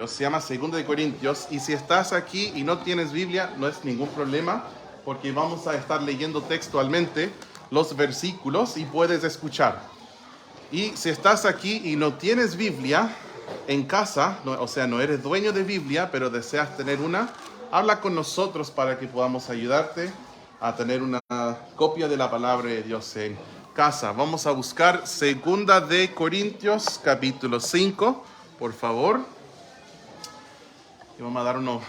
Se llama Segunda de Corintios, y si estás aquí y no tienes Biblia, no es ningún problema, porque vamos a estar leyendo textualmente los versículos y puedes escuchar. Y si estás aquí y no tienes Biblia en casa, o sea, no eres dueño de Biblia, pero deseas tener una, habla con nosotros para que podamos ayudarte a tener una copia de la palabra de Dios en casa. Vamos a buscar Segunda de Corintios, capítulo 5, por favor. Y vamos a dar uno.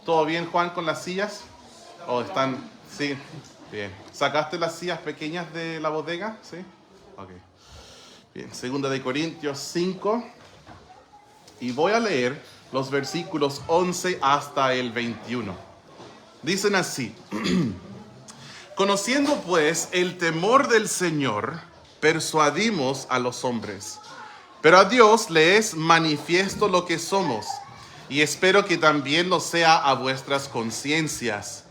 ¿Todo bien, Juan, con las sillas? ¿O están? Sí, bien. ¿Sacaste las sillas pequeñas de la bodega? Sí. Ok. Bien, Segunda de Corintios 5. Y voy a leer los versículos 11 hasta el 21. Dicen así. Conociendo pues el temor del Señor, persuadimos a los hombres. Pero a Dios le es manifiesto lo que somos, y espero que también lo sea a vuestras conciencias.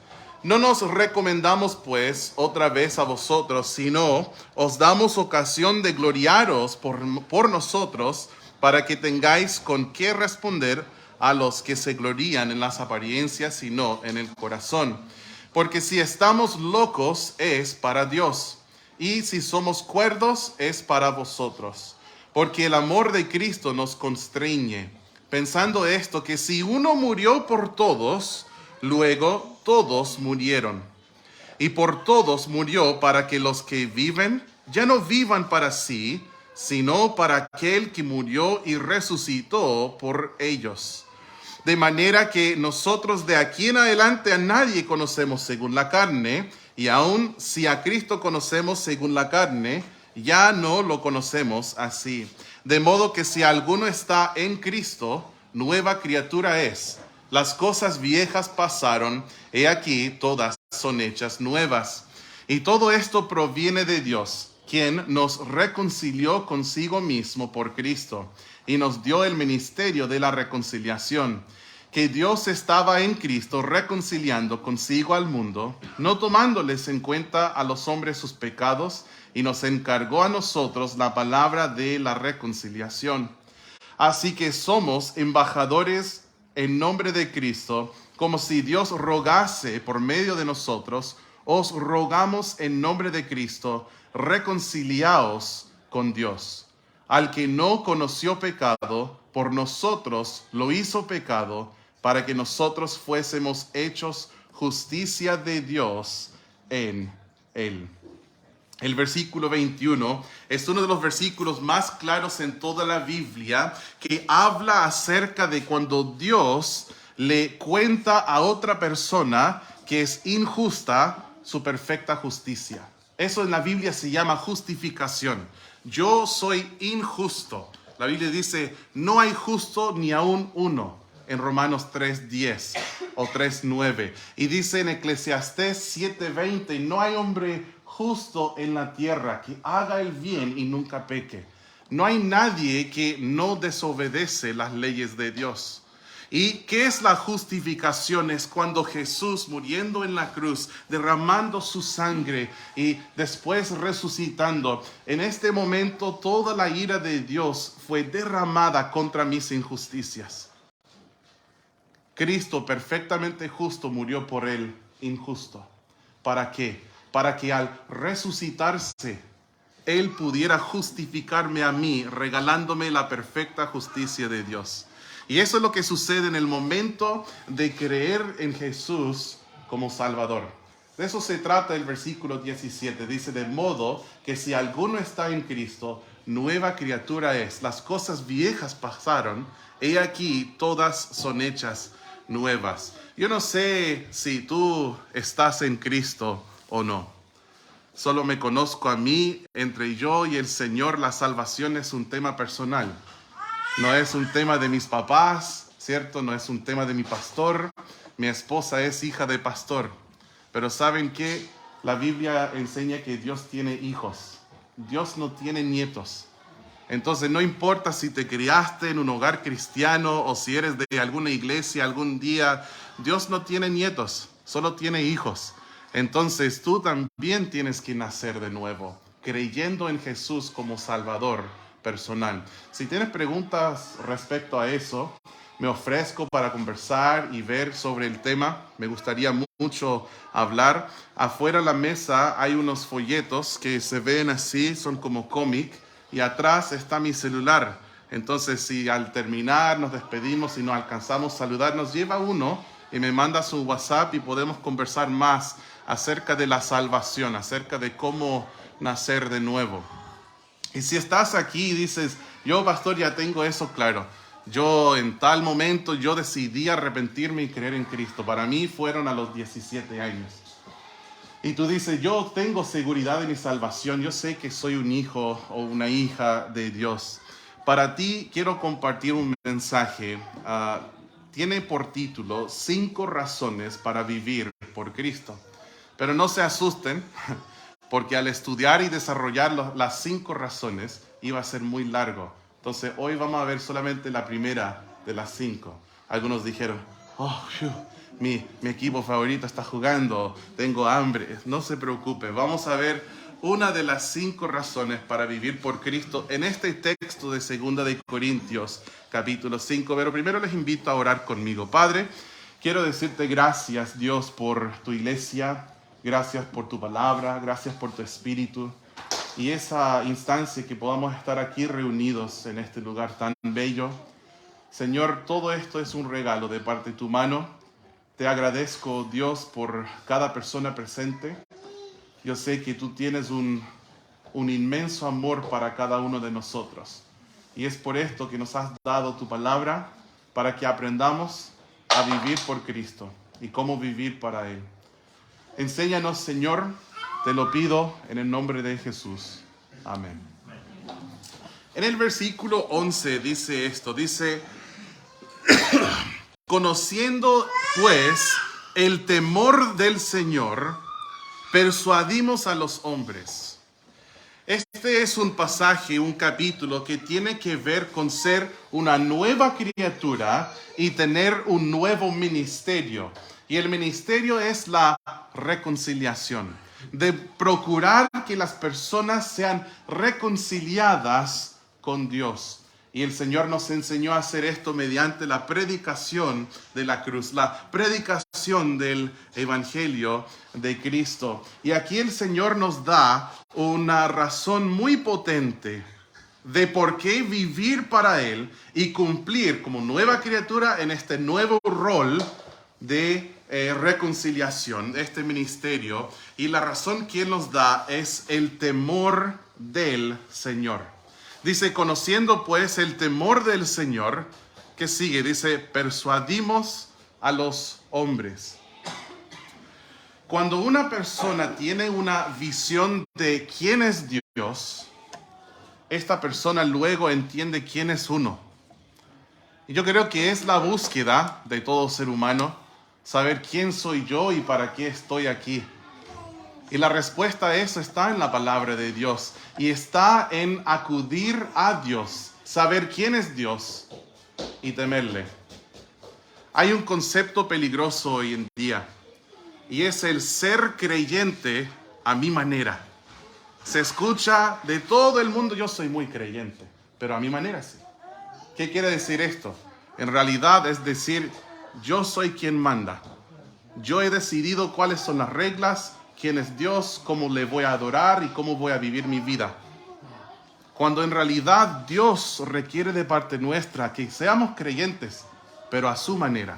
No nos recomendamos pues otra vez a vosotros, sino os damos ocasión de gloriaros por nosotros, para que tengáis con qué responder a los que se glorían en las apariencias y no en el corazón. Porque si estamos locos es para Dios, y si somos cuerdos es para vosotros. Porque el amor de Cristo nos constriñe, pensando esto, que si uno murió por todos, luego todos murieron. Y por todos murió, para que los que viven ya no vivan para sí, sino para aquel que murió y resucitó por ellos. De manera que nosotros de aquí en adelante a nadie conocemos según la carne, y aun si a Cristo conocemos según la carne, ya no lo conocemos así. De modo que si alguno está en Cristo, nueva criatura es. Las cosas viejas pasaron, he aquí todas son hechas nuevas. Y todo esto proviene de Dios, quien nos reconcilió consigo mismo por Cristo, y nos dio el ministerio de la reconciliación. Que Dios estaba en Cristo reconciliando consigo al mundo, no tomándoles en cuenta a los hombres sus pecados, y nos encargó a nosotros la palabra de la reconciliación. Así que somos embajadores en nombre de Cristo, como si Dios rogase por medio de nosotros. Os rogamos en nombre de Cristo, reconciliaos con Dios. Al que no conoció pecado, por nosotros lo hizo pecado, para que nosotros fuésemos hechos justicia de Dios en él. El versículo 21 es uno de los versículos más claros en toda la Biblia, que habla acerca de cuando Dios le cuenta a otra persona que es injusta su perfecta justicia. Eso en la Biblia se llama justificación. Yo soy injusto. La Biblia dice, no hay justo ni aún uno, en Romanos 3:10 o 3:9. Y dice en Eclesiastés 7:20, no hay hombre justo en la tierra que haga el bien y nunca peque. No hay nadie que no desobedece las leyes de Dios. ¿Y qué es la justificación? Es cuando Jesús, muriendo en la cruz, derramando su sangre y después resucitando, en este momento toda la ira de Dios fue derramada contra mis injusticias. Cristo, perfectamente justo, murió por el injusto. ¿Para qué? Para que al resucitarse, Él pudiera justificarme a mí, regalándome la perfecta justicia de Dios. Y eso es lo que sucede en el momento de creer en Jesús como Salvador. De eso se trata el versículo 17. Dice, de modo que si alguno está en Cristo, nueva criatura es. Las cosas viejas pasaron, he aquí todas son hechas nuevas. Yo no sé si tú estás en Cristo o no. Solo me conozco a mí. Entre yo y el Señor, la salvación es un tema personal. No es un tema de mis papás, ¿cierto? No es un tema de mi pastor. Mi esposa es hija de pastor. Pero ¿saben qué? La Biblia enseña que Dios tiene hijos. Dios no tiene nietos. Entonces no importa si te criaste en un hogar cristiano o si eres de alguna iglesia algún día, Dios no tiene nietos, solo tiene hijos. Entonces tú también tienes que nacer de nuevo, creyendo en Jesús como Salvador personal. Si tienes preguntas respecto a eso, me ofrezco para conversar y ver sobre el tema. Me gustaría mucho hablar. Afuera de la mesa hay unos folletos que se ven así, son como cómic, y atrás está mi celular. Entonces, si al terminar nos despedimos y no alcanzamos a saludar, nos lleva uno y me manda su WhatsApp y podemos conversar más acerca de la salvación, acerca de cómo nacer de nuevo. Y si estás aquí y dices, yo pastor ya tengo eso claro, yo en tal momento yo decidí arrepentirme y creer en Cristo, para mí fueron a los 17 años. Y tú dices, yo tengo seguridad de mi salvación, yo sé que soy un hijo o una hija de Dios. Para ti quiero compartir un mensaje, tiene por título 5 razones para vivir por Cristo. Pero no se asusten, porque al estudiar y desarrollar las 5 razones iba a ser muy largo. Entonces hoy vamos a ver solamente la primera de las 5. Algunos dijeron, mi equipo favorito está jugando, tengo hambre. No se preocupe, vamos a ver una de las 5 razones para vivir por Cristo en este texto de 2 de Corintios, capítulo 5. Pero primero les invito a orar conmigo. Padre, quiero decirte gracias, Dios, por tu iglesia. Gracias por tu palabra, gracias por tu espíritu y esa instancia que podamos estar aquí reunidos en este lugar tan bello. Señor, todo esto es un regalo de parte de tu mano. Te agradezco, Dios, por cada persona presente. Yo sé que tú tienes un inmenso amor para cada uno de nosotros. Y es por esto que nos has dado tu palabra, para que aprendamos a vivir por Cristo y cómo vivir para Él. Enséñanos, Señor, te lo pido en el nombre de Jesús. Amén. En el versículo 11 dice esto, dice, conociendo pues el temor del Señor, persuadimos a los hombres. Este es un pasaje, un capítulo que tiene que ver con ser una nueva criatura y tener un nuevo ministerio. Y el ministerio es la reconciliación, de procurar que las personas sean reconciliadas con Dios. Y el Señor nos enseñó a hacer esto mediante la predicación de la cruz, la predicación del Evangelio de Cristo. Y aquí el Señor nos da una razón muy potente de por qué vivir para Él y cumplir como nueva criatura en este nuevo rol de reconciliación, este ministerio. Y la razón que Él nos da es el temor del Señor. Dice, conociendo pues el temor del Señor, que sigue, dice, persuadimos a los hombres. Cuando una persona tiene una visión de quién es Dios, esta persona luego entiende quién es uno. Y yo creo que es la búsqueda de todo ser humano, saber quién soy yo y para qué estoy aquí. Y la respuesta a eso está en la palabra de Dios y está en acudir a Dios, saber quién es Dios y temerle. Hay un concepto peligroso hoy en día y es el ser creyente a mi manera. Se escucha de todo el mundo, yo soy muy creyente, pero a mi manera sí. ¿Qué quiere decir esto? En realidad es decir, yo soy quien manda. Yo he decidido cuáles son las reglas, quién es Dios, cómo le voy a adorar y cómo voy a vivir mi vida. Cuando en realidad Dios requiere de parte nuestra que seamos creyentes, pero a su manera.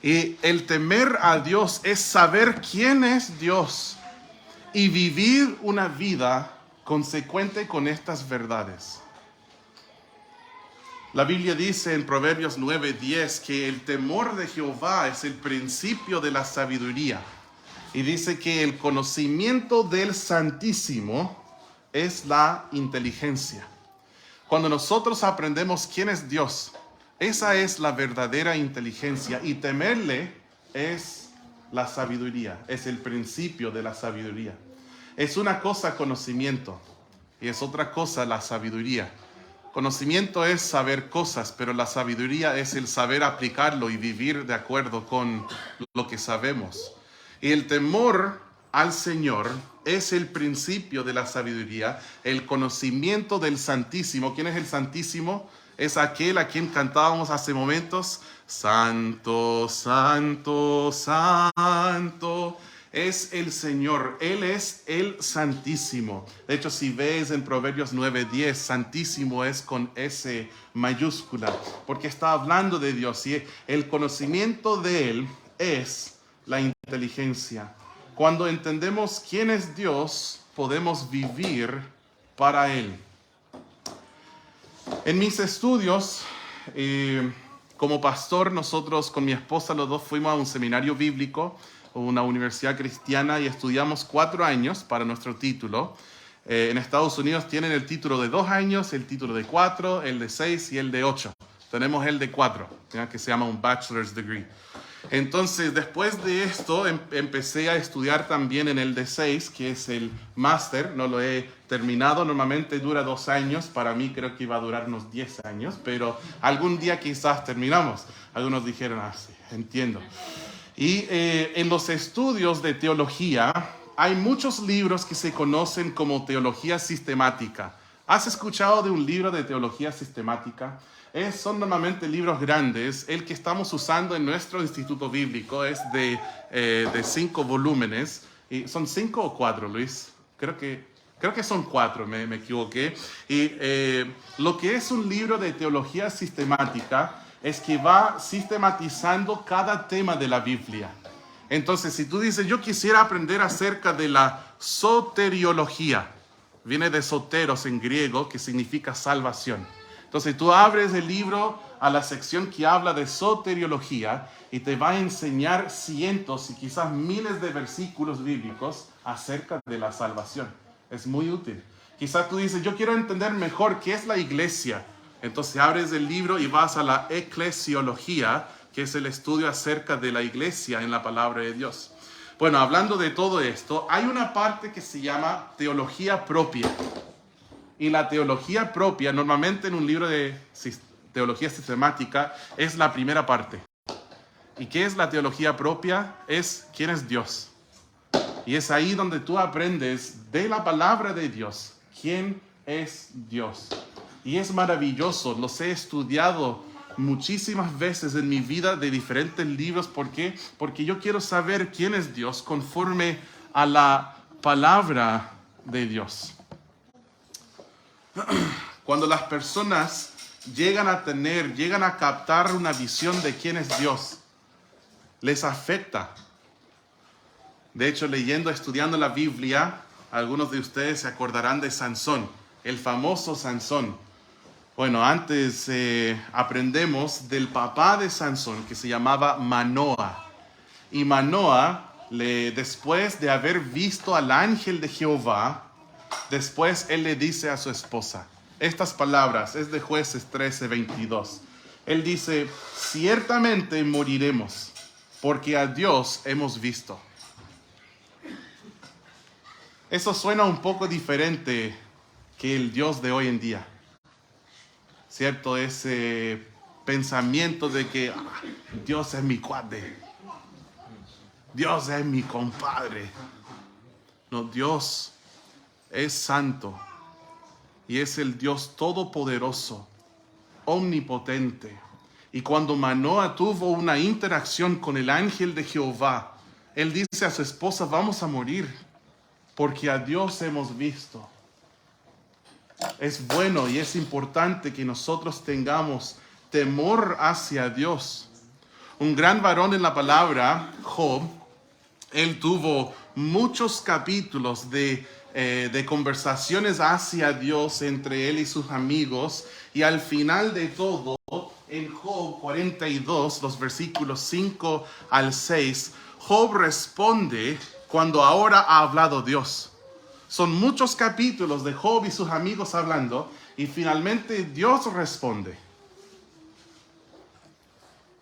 Y el temer a Dios es saber quién es Dios y vivir una vida consecuente con estas verdades. La Biblia dice en Proverbios 9:10 que el temor de Jehová es el principio de la sabiduría. Y dice que el conocimiento del Santísimo es la inteligencia. Cuando nosotros aprendemos quién es Dios, esa es la verdadera inteligencia. Y temerle es la sabiduría, es el principio de la sabiduría. Es una cosa conocimiento y es otra cosa la sabiduría. Conocimiento es saber cosas, pero la sabiduría es el saber aplicarlo y vivir de acuerdo con lo que sabemos. Y el temor al Señor es el principio de la sabiduría, el conocimiento del Santísimo. ¿Quién es el Santísimo? es aquel a quien cantábamos hace momentos. Santo, santo, santo es el Señor. Él es el Santísimo. De hecho, si ves en Proverbios 9:10, Santísimo es con S mayúscula, porque está hablando de Dios y el conocimiento de Él es la inteligencia. Cuando entendemos quién es Dios, podemos vivir para Él. En mis estudios, como pastor, nosotros con mi esposa, los dos fuimos a un seminario bíblico, una universidad cristiana, y estudiamos 4 años para nuestro título. En Estados Unidos tienen el título de 2 años, el título de 4, el de 6 y el de 8. Tenemos el de 4, que se llama un bachelor's degree. Entonces, después de esto, empecé a estudiar también en el de 6, que es el máster. No lo he terminado, normalmente dura 2 años. Para mí creo que iba a durar unos 10 años, pero algún día quizás terminamos. Algunos dijeron, sí, entiendo. Y en los estudios de teología hay muchos libros que se conocen como teología sistemática. ¿Has escuchado de un libro de teología sistemática? Son normalmente libros grandes. El que estamos usando en nuestro instituto bíblico es de 5 volúmenes. ¿Y son 5 o 4, Luis? Creo que son 4, me equivoqué. Y lo que es un libro de teología sistemática es que va sistematizando cada tema de la Biblia. Entonces, si tú dices, yo quisiera aprender acerca de la soteriología, viene de soteros en griego, que significa salvación. Entonces, tú abres el libro a la sección que habla de soteriología y te va a enseñar cientos y quizás miles de versículos bíblicos acerca de la salvación. Es muy útil. Quizás tú dices, yo quiero entender mejor qué es la iglesia. Entonces abres el libro y vas a la eclesiología, que es el estudio acerca de la iglesia en la palabra de Dios. Bueno, hablando de todo esto, hay una parte que se llama teología propia. Y la teología propia, normalmente en un libro de teología sistemática, es la primera parte. ¿Y qué es la teología propia? Es quién es Dios. Y es ahí donde tú aprendes de la palabra de Dios quién es Dios. Y es maravilloso, los he estudiado muchísimas veces en mi vida de diferentes libros. ¿Por qué? Porque yo quiero saber quién es Dios conforme a la palabra de Dios. Cuando las personas llegan a captar una visión de quién es Dios, les afecta. De hecho, estudiando la Biblia, algunos de ustedes se acordarán de Sansón, el famoso Sansón. Bueno, antes aprendemos del papá de Sansón, que se llamaba Manoa. Y Manoa, después de haber visto al ángel de Jehová, después él le dice a su esposa estas palabras, es de Jueces 13:22. Él dice, ciertamente moriremos, porque a Dios hemos visto. Eso suena un poco diferente que el Dios de hoy en día. ¿Cierto? Ese pensamiento de que Dios es mi cuate, Dios es mi compadre. No, Dios es santo y es el Dios todopoderoso, omnipotente. Y cuando Manoa tuvo una interacción con el ángel de Jehová, él dice a su esposa, vamos a morir, porque a Dios hemos visto. Es bueno y es importante que nosotros tengamos temor hacia Dios. Un gran varón en la palabra, Job, él tuvo muchos capítulos de conversaciones hacia Dios entre él y sus amigos, y al final de todo, en Job 42, los versículos 5 al 6, Job responde cuando ahora ha hablado Dios. Son muchos capítulos de Job y sus amigos hablando, y finalmente Dios responde.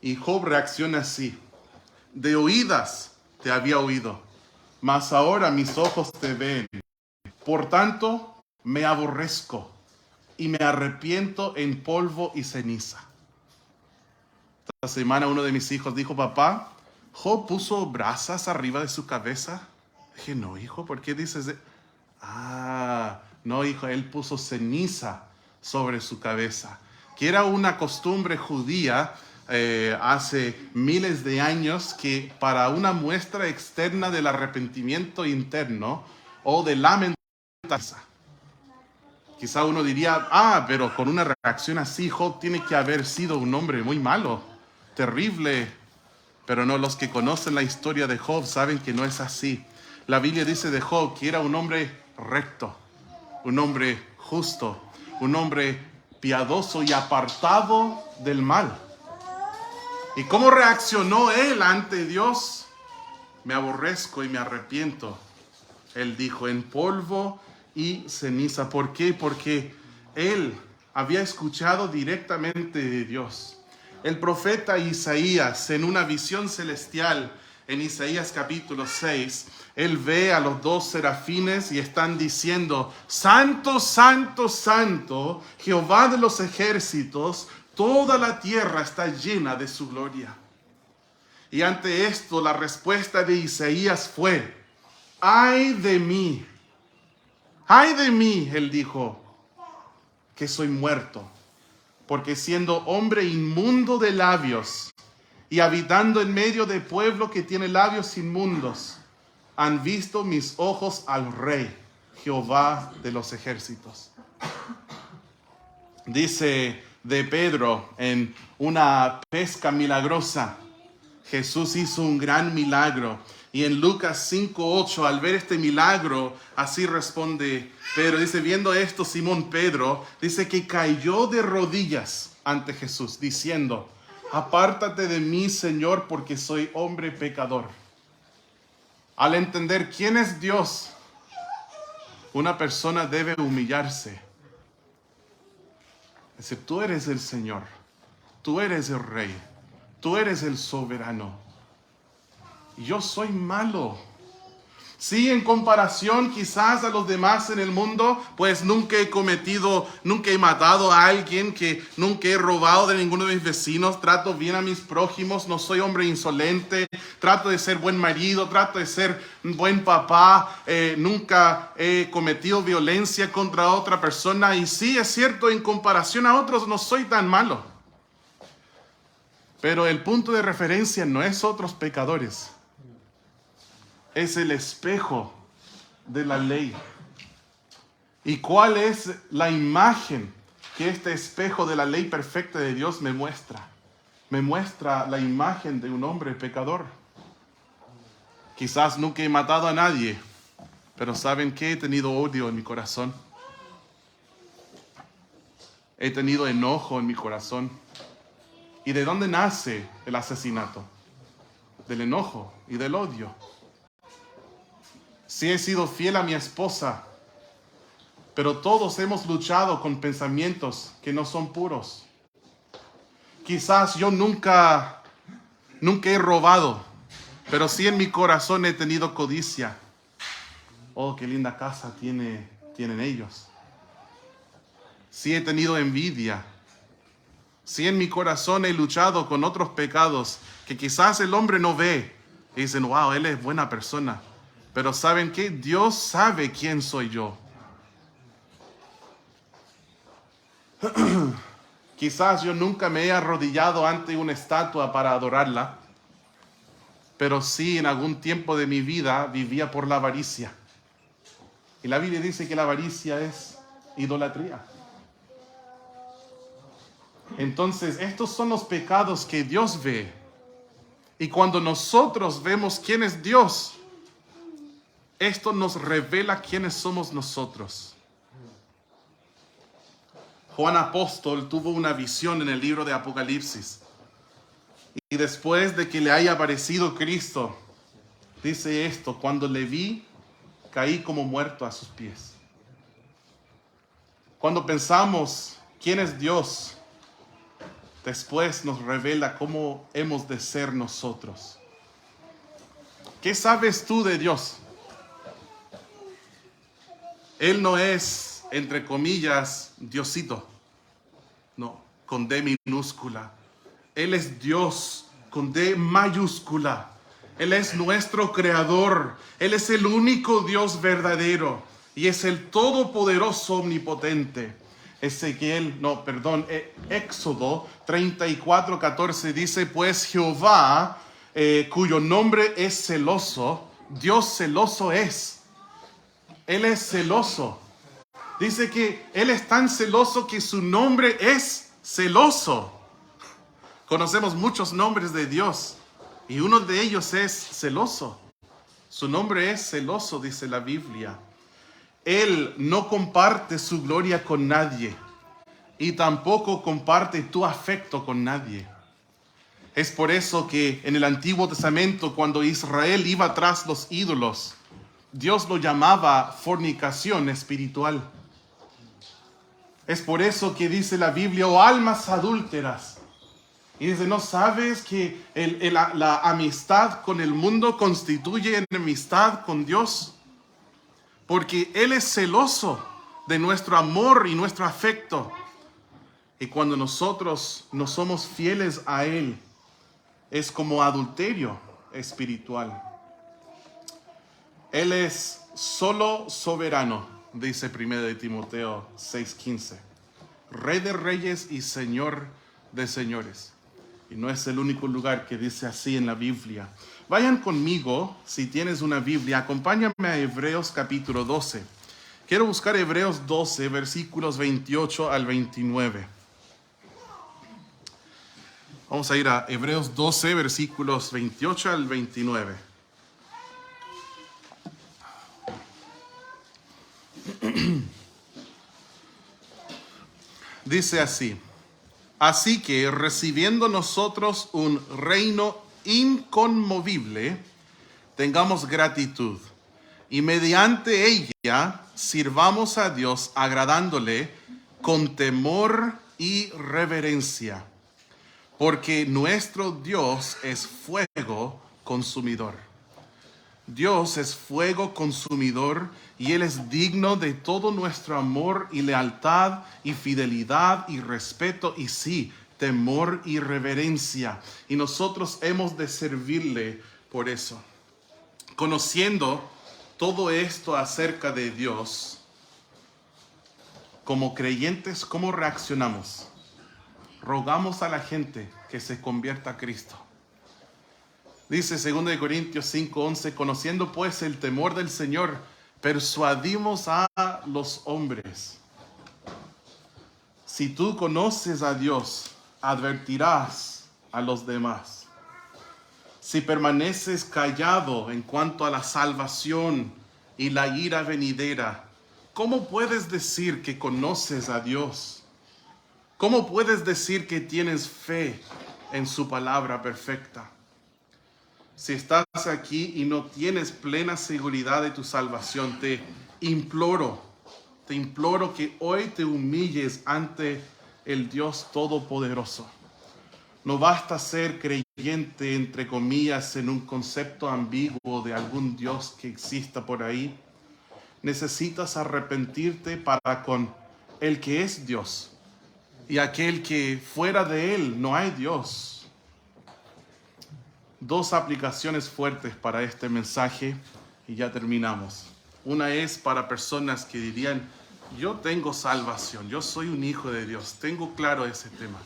Y Job reacciona así: de oídas te había oído, mas ahora mis ojos te ven. Por tanto, me aborrezco y me arrepiento en polvo y ceniza. Esta semana uno de mis hijos dijo, papá, ¿Job puso brasas arriba de su cabeza? Dije, no, hijo, ¿por qué dices? No, hijo, él puso ceniza sobre su cabeza. que era una costumbre judía hace miles de años, que para una muestra externa del arrepentimiento interno o de lamentación, quizá uno diría, pero con una reacción así, Job tiene que haber sido un hombre muy malo, terrible. Pero no, los que conocen la historia de Job saben que no es así. La Biblia dice de Job que era un hombre recto, un hombre justo, un hombre piadoso y apartado del mal. ¿Y cómo reaccionó él ante Dios? Me aborrezco y me arrepiento. Él dijo, en polvo y ceniza. ¿Por qué? Porque él había escuchado directamente de Dios. El profeta Isaías, en una visión celestial, en Isaías capítulo 6, él ve a los dos serafines y están diciendo, Santo, Santo, Santo, Jehová de los ejércitos, toda la tierra está llena de su gloria. Y ante esto la respuesta de Isaías fue, ay de mí, él dijo, que soy muerto, porque siendo hombre inmundo de labios y habitando en medio de pueblo que tiene labios inmundos, han visto mis ojos al Rey, Jehová de los ejércitos. Dice de Pedro en una pesca milagrosa, Jesús hizo un gran milagro. Y en Lucas 5:8, al ver este milagro, así responde Pedro. Dice, viendo esto, Simón Pedro, dice que cayó de rodillas ante Jesús, diciendo, apártate de mí, Señor, porque soy hombre pecador. Al entender quién es Dios, una persona debe humillarse. Dice, tú eres el Señor, tú eres el Rey, tú eres el soberano. Yo soy malo. Sí, en comparación quizás a los demás en el mundo, pues nunca he matado a alguien, que nunca he robado de ninguno de mis vecinos, trato bien a mis prójimos, no soy hombre insolente, trato de ser buen marido, trato de ser buen papá, nunca he cometido violencia contra otra persona. Y sí, es cierto, en comparación a otros no soy tan malo. Pero el punto de referencia no es otros pecadores. Es el espejo de la ley. ¿Y cuál es la imagen que este espejo de la ley perfecta de Dios me muestra? Me muestra la imagen de un hombre pecador. Quizás nunca he matado a nadie, pero ¿saben qué? He tenido odio en mi corazón. He tenido enojo en mi corazón. ¿Y de dónde nace el asesinato? Del enojo y del odio. Sí he sido fiel a mi esposa, pero todos hemos luchado con pensamientos que no son puros. Quizás yo nunca he robado, pero sí en mi corazón he tenido codicia. Oh, qué linda casa tienen ellos. Sí he tenido envidia. Sí en mi corazón he luchado con otros pecados que quizás el hombre no ve. Y dicen, wow, él es buena persona. Pero ¿saben qué? Dios sabe quién soy yo. Quizás yo nunca me he arrodillado ante una estatua para adorarla, pero sí en algún tiempo de mi vida vivía por la avaricia. Y la Biblia dice que la avaricia es idolatría. Entonces, estos son los pecados que Dios ve. Y cuando nosotros vemos quién es Dios, esto nos revela quiénes somos nosotros. Juan Apóstol tuvo una visión en el libro de Apocalipsis. Y después de que le haya aparecido Cristo, dice esto: cuando le vi, caí como muerto a sus pies. Cuando pensamos quién es Dios, después nos revela cómo hemos de ser nosotros. ¿Qué sabes tú de Dios? Él no es, entre comillas, Diosito. No, con D minúscula. Él es Dios con D mayúscula. Él es nuestro creador. Él es el único Dios verdadero. Y es el todopoderoso omnipotente. Éxodo 34:14 dice, pues Jehová, cuyo nombre es celoso, Dios celoso es. Él es celoso. Dice que Él es tan celoso que su nombre es celoso. Conocemos muchos nombres de Dios y uno de ellos es celoso. Su nombre es celoso, dice la Biblia. Él no comparte su gloria con nadie y tampoco comparte tu afecto con nadie. Es por eso que en el Antiguo Testamento, cuando Israel iba tras los ídolos, Dios lo llamaba fornicación espiritual. Es por eso que dice la Biblia, oh almas adúlteras. Y dice, ¿no sabes que la amistad con el mundo constituye enemistad con Dios? Porque Él es celoso de nuestro amor y nuestro afecto. Y cuando nosotros no somos fieles a Él, es como adulterio espiritual. Él es solo soberano, dice 1 de Timoteo 6:15. Rey de reyes y Señor de señores. Y no es el único lugar que dice así en la Biblia. Vayan conmigo, si tienes una Biblia, acompáñame a Hebreos capítulo 12. Quiero buscar Hebreos 12, versículos 28 al 29. Vamos a ir a Hebreos 12, versículos 28 al 29. Dice así. Así que recibiendo nosotros un reino inconmovible, tengamos gratitud y mediante ella sirvamos a Dios agradándole con temor y reverencia, porque nuestro Dios es fuego consumidor. Dios es fuego consumidor y Él es digno de todo nuestro amor y lealtad y fidelidad y respeto y sí, temor y reverencia. Y nosotros hemos de servirle por eso. Conociendo todo esto acerca de Dios, como creyentes, ¿cómo reaccionamos? Rogamos a la gente que se convierta a Cristo. Dice 2 Corintios 5:11, conociendo pues el temor del Señor, persuadimos a los hombres. Si tú conoces a Dios, advertirás a los demás. Si permaneces callado en cuanto a la salvación y la ira venidera, ¿cómo puedes decir que conoces a Dios? ¿Cómo puedes decir que tienes fe en su palabra perfecta? Si estás aquí y no tienes plena seguridad de tu salvación, te imploro que hoy te humilles ante el Dios Todopoderoso. No basta ser creyente, entre comillas, en un concepto ambiguo de algún Dios que exista por ahí. Necesitas arrepentirte para con el que es Dios y aquel que fuera de Él no hay Dios. Dos aplicaciones fuertes para este mensaje y ya terminamos. Una es para personas que dirían, yo tengo salvación, yo soy un hijo de Dios, tengo claro ese tema.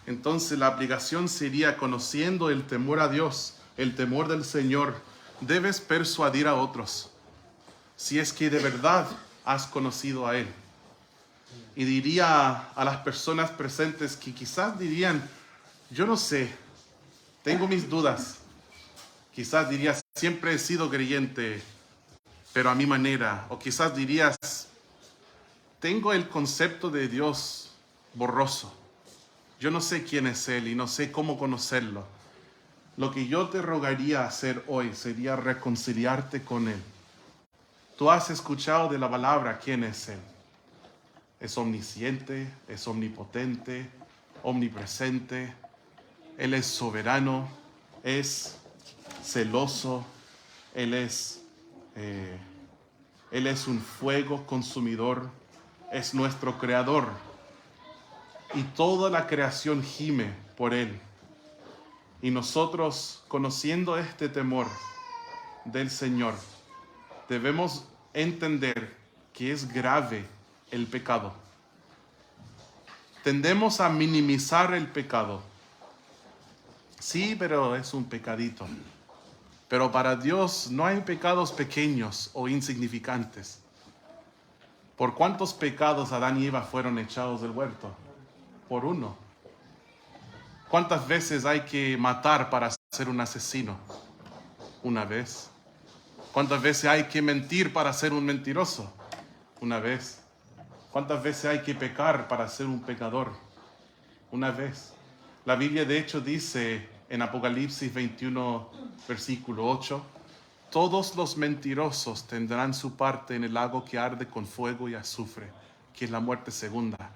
Entonces la aplicación sería, conociendo el temor a Dios, el temor del Señor, debes persuadir a otros, si es que de verdad has conocido a Él. Y diría a las personas presentes que quizás dirían, yo no sé, tengo mis dudas. Quizás dirías, siempre he sido creyente, pero a mi manera. O quizás dirías, tengo el concepto de Dios borroso. Yo no sé quién es Él y no sé cómo conocerlo. Lo que yo te rogaría hacer hoy sería reconciliarte con Él. Tú has escuchado de la palabra quién es Él. Es omnisciente, es omnipotente, omnipresente. Él es soberano, es celoso, Él es un fuego consumidor, es nuestro creador. Y toda la creación gime por Él. Y nosotros, conociendo este temor del Señor, debemos entender que es grave el pecado. tendemos a minimizar el pecado. Sí, pero es un pecadito. Pero para Dios no hay pecados pequeños o insignificantes. ¿Por cuántos pecados Adán y Eva fueron echados del huerto? Por uno. ¿Cuántas veces hay que matar para ser un asesino? Una vez. ¿Cuántas veces hay que mentir para ser un mentiroso? Una vez. ¿Cuántas veces hay que pecar para ser un pecador? Una vez. La Biblia de hecho dice en Apocalipsis 21, versículo 8, todos los mentirosos tendrán su parte en el lago que arde con fuego y azufre, que es la muerte segunda.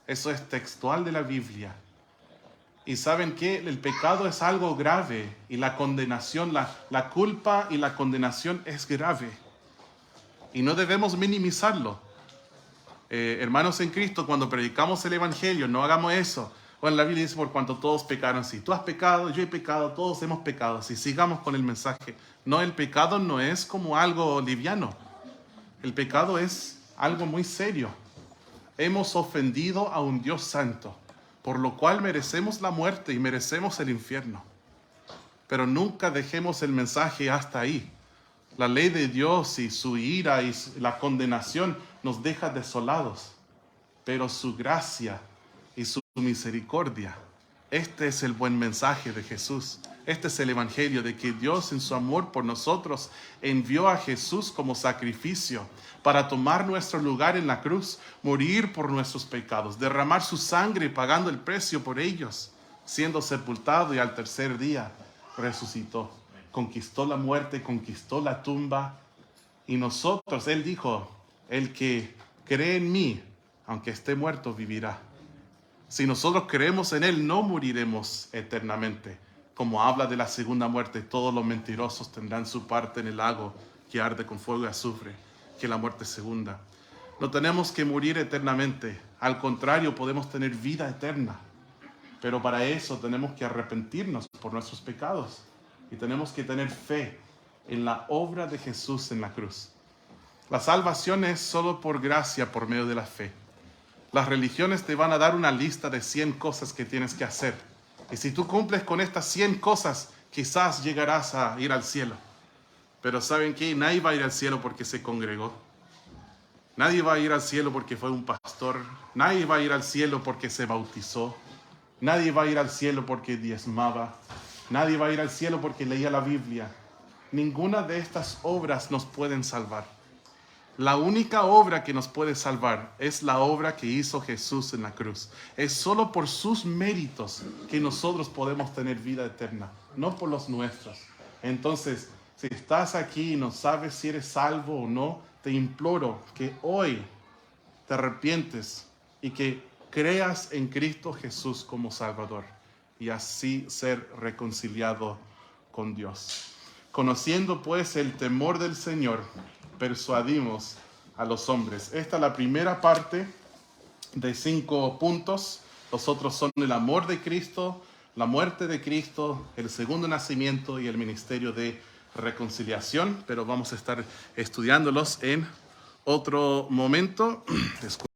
Eso es textual de la Biblia. Y ¿saben qué? El pecado es algo grave y la condenación, la culpa y la condenación es grave. Y no debemos minimizarlo. Hermanos en Cristo, cuando predicamos el Evangelio, no hagamos eso. Bueno, la Biblia dice, por cuanto todos pecaron, si tú has pecado, yo he pecado, todos hemos pecado. Si sigamos con el mensaje. No, el pecado no es como algo liviano. El pecado es algo muy serio. Hemos ofendido a un Dios santo, por lo cual merecemos la muerte y merecemos el infierno. Pero nunca dejemos el mensaje hasta ahí. La ley de Dios y su ira y la condenación nos deja desolados. Pero su gracia y su misericordia, este es el buen mensaje de Jesús. Este es el evangelio de que Dios en su amor por nosotros envió a Jesús como sacrificio para tomar nuestro lugar en la cruz, morir por nuestros pecados, derramar su sangre pagando el precio por ellos, siendo sepultado y al tercer día resucitó. Conquistó la muerte, conquistó la tumba y nosotros, Él dijo, el que cree en mí, aunque esté muerto, vivirá. Si nosotros creemos en Él, no moriremos eternamente. Como habla de la segunda muerte, todos los mentirosos tendrán su parte en el lago que arde con fuego y azufre, que es la muerte segunda. No tenemos que morir eternamente. Al contrario, podemos tener vida eterna. Pero para eso tenemos que arrepentirnos por nuestros pecados. Y tenemos que tener fe en la obra de Jesús en la cruz. La salvación es solo por gracia, por medio de la fe. Las religiones te van a dar una lista de 100 cosas que tienes que hacer. Y si tú cumples con estas 100 cosas, quizás llegarás a ir al cielo. Pero ¿saben qué? Nadie va a ir al cielo porque se congregó. Nadie va a ir al cielo porque fue un pastor. Nadie va a ir al cielo porque se bautizó. Nadie va a ir al cielo porque diezmaba. Nadie va a ir al cielo porque leía la Biblia. Ninguna de estas obras nos pueden salvar. La única obra que nos puede salvar es la obra que hizo Jesús en la cruz. Es solo por sus méritos que nosotros podemos tener vida eterna, no por los nuestros. Entonces, si estás aquí y no sabes si eres salvo o no, te imploro que hoy te arrepientes y que creas en Cristo Jesús como Salvador y así ser reconciliado con Dios. Conociendo pues el temor del Señor, persuadimos a los hombres. Esta es la primera parte de 5 puntos. Los otros son el amor de Cristo, la muerte de Cristo, el segundo nacimiento y el ministerio de reconciliación. Pero vamos a estar estudiándolos en otro momento.